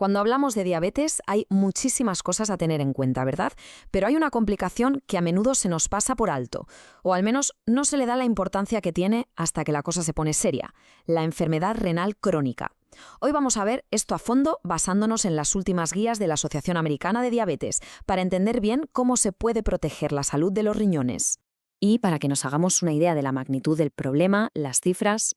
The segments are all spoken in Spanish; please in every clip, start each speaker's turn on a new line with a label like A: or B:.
A: Cuando hablamos de diabetes hay muchísimas cosas a tener en cuenta, ¿verdad? Pero hay una complicación que a menudo se nos pasa por alto, o al menos no se le da la importancia que tiene hasta que la cosa se pone seria: la enfermedad renal crónica. Hoy vamos a ver esto a fondo basándonos en las últimas guías de la Asociación Americana de Diabetes, para entender bien cómo se puede proteger la salud de los riñones. Y para que nos hagamos una idea de la magnitud del problema, las cifras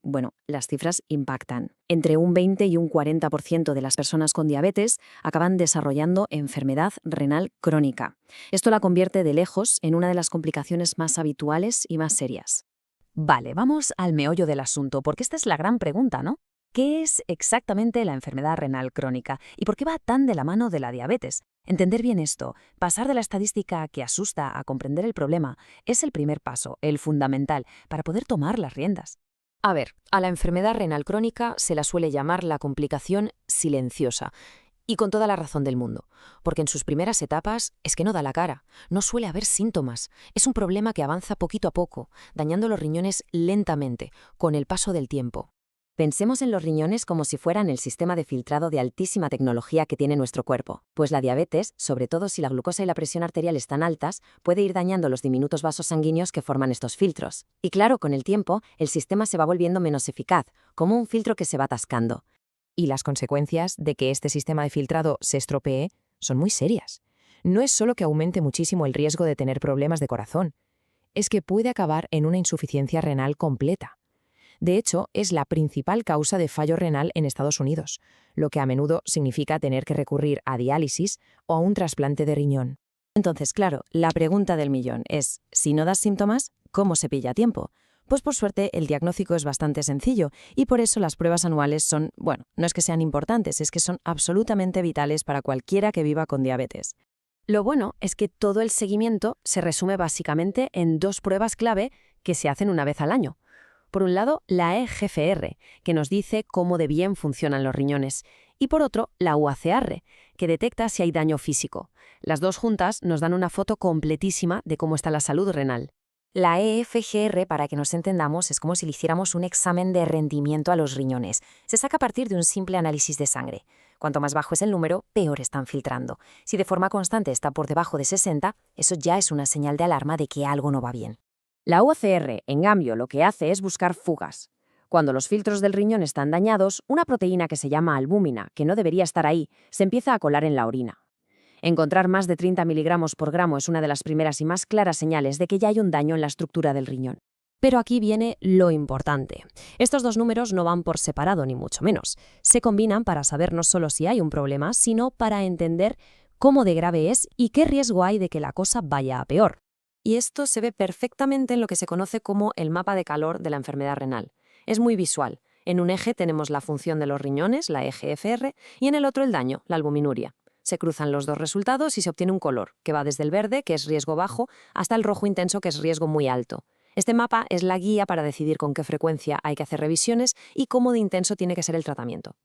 A: impactan. Entre un 20 y un 40% de las personas con diabetes acaban desarrollando enfermedad renal crónica. Esto la convierte de lejos en una de las complicaciones más habituales y más serias. Vale, vamos al meollo del asunto, porque esta es la gran pregunta, ¿no? ¿Qué es exactamente la enfermedad renal crónica y por qué va tan de la mano de la diabetes? Entender bien esto, pasar de la estadística que asusta a comprender el problema, es el primer paso, el fundamental, para poder tomar las riendas. A ver, a la enfermedad renal crónica se la suele llamar la complicación silenciosa, y con toda la razón del mundo, porque en sus primeras etapas es que no da la cara, no suele haber síntomas, es un problema que avanza poquito a poco, dañando los riñones lentamente, con el paso del tiempo. Pensemos en los riñones como si fueran el sistema de filtrado de altísima tecnología que tiene nuestro cuerpo, pues la diabetes, sobre todo si la glucosa y la presión arterial están altas, puede ir dañando los diminutos vasos sanguíneos que forman estos filtros. Y claro, con el tiempo, el sistema se va volviendo menos eficaz, como un filtro que se va atascando. Y las consecuencias de que este sistema de filtrado se estropee son muy serias. No es solo que aumente muchísimo el riesgo de tener problemas de corazón, es que puede acabar en una insuficiencia renal completa. De hecho, es la principal causa de fallo renal en Estados Unidos, lo que a menudo significa tener que recurrir a diálisis o a un trasplante de riñón. Entonces, claro, la pregunta del millón es, si no das síntomas, ¿cómo se pilla a tiempo? Pues por suerte el diagnóstico es bastante sencillo y por eso las pruebas anuales son, bueno, no es que sean importantes, es que son absolutamente vitales para cualquiera que viva con diabetes. Lo bueno es que todo el seguimiento se resume básicamente en dos pruebas clave que se hacen una vez al año. Por un lado, la eGFR, que nos dice cómo de bien funcionan los riñones, y por otro, la UACR, que detecta si hay daño físico. Las dos juntas nos dan una foto completísima de cómo está la salud renal. La eFGR, para que nos entendamos, es como si le hiciéramos un examen de rendimiento a los riñones. Se saca a partir de un simple análisis de sangre. Cuanto más bajo es el número, peor están filtrando. Si de forma constante está por debajo de 60, eso ya es una señal de alarma de que algo no va bien. La UACR, en cambio, lo que hace es buscar fugas. Cuando los filtros del riñón están dañados, una proteína que se llama albúmina, que no debería estar ahí, se empieza a colar en la orina. Encontrar más de 30 miligramos por gramo es una de las primeras y más claras señales de que ya hay un daño en la estructura del riñón. Pero aquí viene lo importante. Estos dos números no van por separado, ni mucho menos. Se combinan para saber no solo si hay un problema, sino para entender cómo de grave es y qué riesgo hay de que la cosa vaya a peor. Y esto se ve perfectamente en lo que se conoce como el mapa de calor de la enfermedad renal. Es muy visual. En un eje tenemos la función de los riñones, la eGFR, y en el otro el daño, la albuminuria. Se cruzan los dos resultados y se obtiene un color, que va desde el verde, que es riesgo bajo, hasta el rojo intenso, que es riesgo muy alto. Este mapa es la guía para decidir con qué frecuencia hay que hacer revisiones y cómo de intenso tiene que ser el tratamiento.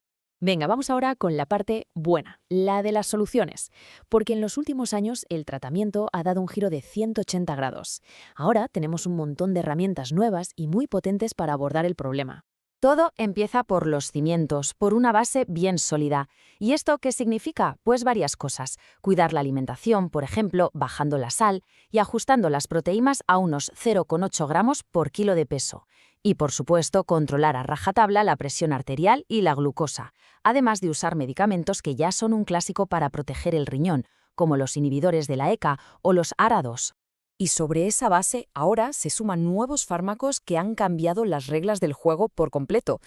A: Venga, vamos ahora con la parte buena, la de las soluciones, porque en los últimos años el tratamiento ha dado un giro de 180 grados. Ahora tenemos un montón de herramientas nuevas y muy potentes para abordar el problema. Todo empieza por los cimientos, por una base bien sólida. ¿Y esto qué significa? Pues varias cosas. Cuidar la alimentación, por ejemplo, bajando la sal y ajustando las proteínas a unos 0,8 gramos por kilo de peso. Y, por supuesto, controlar a rajatabla la presión arterial y la glucosa, además de usar medicamentos que ya son un clásico para proteger el riñón, como los inhibidores de la ECA o los ARA2. Y sobre esa base, ahora se suman nuevos fármacos que han cambiado las reglas del juego por completo.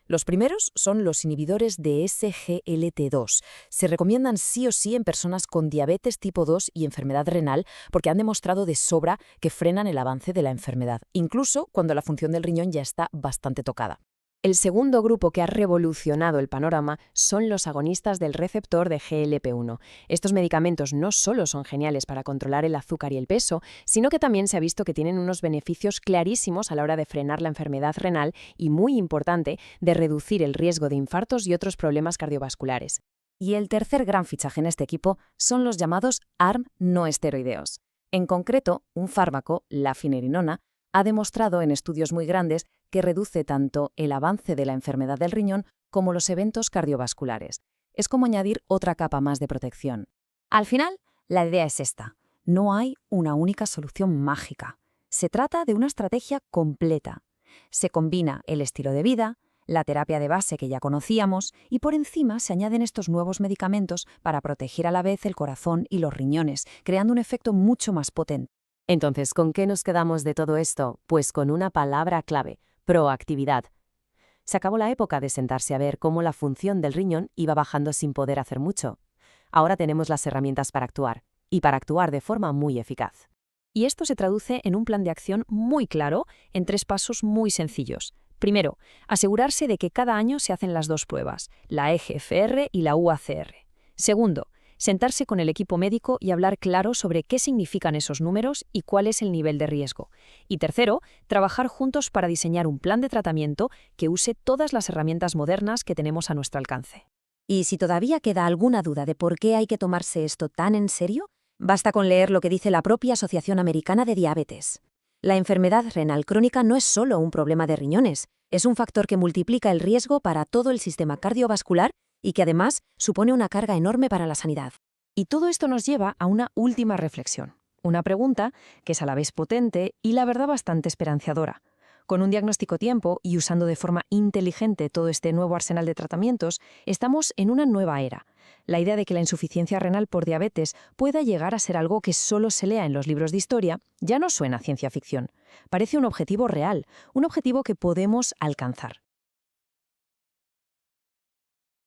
A: Los primeros son los inhibidores de SGLT2. Se recomiendan sí o sí en personas con diabetes tipo 2 y enfermedad renal porque han demostrado de sobra que frenan el avance de la enfermedad, incluso cuando la función del riñón ya está bastante tocada. El segundo grupo que ha revolucionado el panorama son los agonistas del receptor de GLP-1. Estos medicamentos no solo son geniales para controlar el azúcar y el peso, sino que también se ha visto que tienen unos beneficios clarísimos a la hora de frenar la enfermedad renal y, muy importante, de reducir el riesgo de infartos y otros problemas cardiovasculares. Y el tercer gran fichaje en este equipo son los llamados ARM no esteroideos. En concreto, un fármaco, la finerenona, ha demostrado en estudios muy grandes que reduce tanto el avance de la enfermedad del riñón como los eventos cardiovasculares. Es como añadir otra capa más de protección. Al final, la idea es esta. No hay una única solución mágica. Se trata de una estrategia completa. Se combina el estilo de vida, la terapia de base que ya conocíamos y por encima se añaden estos nuevos medicamentos para proteger a la vez el corazón y los riñones, creando un efecto mucho más potente.
B: Entonces, ¿con qué nos quedamos de todo esto? Pues con una palabra clave: proactividad. Se acabó la época de sentarse a ver cómo la función del riñón iba bajando sin poder hacer mucho. Ahora tenemos las herramientas para actuar, y para actuar de forma muy eficaz.
A: Y esto se traduce en un plan de acción muy claro, en 3 pasos muy sencillos. Primero, asegurarse de que cada año se hacen las 2 pruebas, la EGFR y la UACR. Segundo, sentarse con el equipo médico y hablar claro sobre qué significan esos números y cuál es el nivel de riesgo. Y tercero, trabajar juntos para diseñar un plan de tratamiento que use todas las herramientas modernas que tenemos a nuestro alcance.
C: Y si todavía queda alguna duda de por qué hay que tomarse esto tan en serio, basta con leer lo que dice la propia Asociación Americana de Diabetes. La enfermedad renal crónica no es solo un problema de riñones, es un factor que multiplica el riesgo para todo el sistema cardiovascular y que además supone una carga enorme para la sanidad.
A: Y todo esto nos lleva a una última reflexión, una pregunta que es a la vez potente y la verdad bastante esperanzadora. Con un diagnóstico a tiempo y usando de forma inteligente todo este nuevo arsenal de tratamientos, estamos en una nueva era. La idea de que la insuficiencia renal por diabetes pueda llegar a ser algo que solo se lea en los libros de historia ya no suena a ciencia ficción. Parece un objetivo real, un objetivo que podemos alcanzar.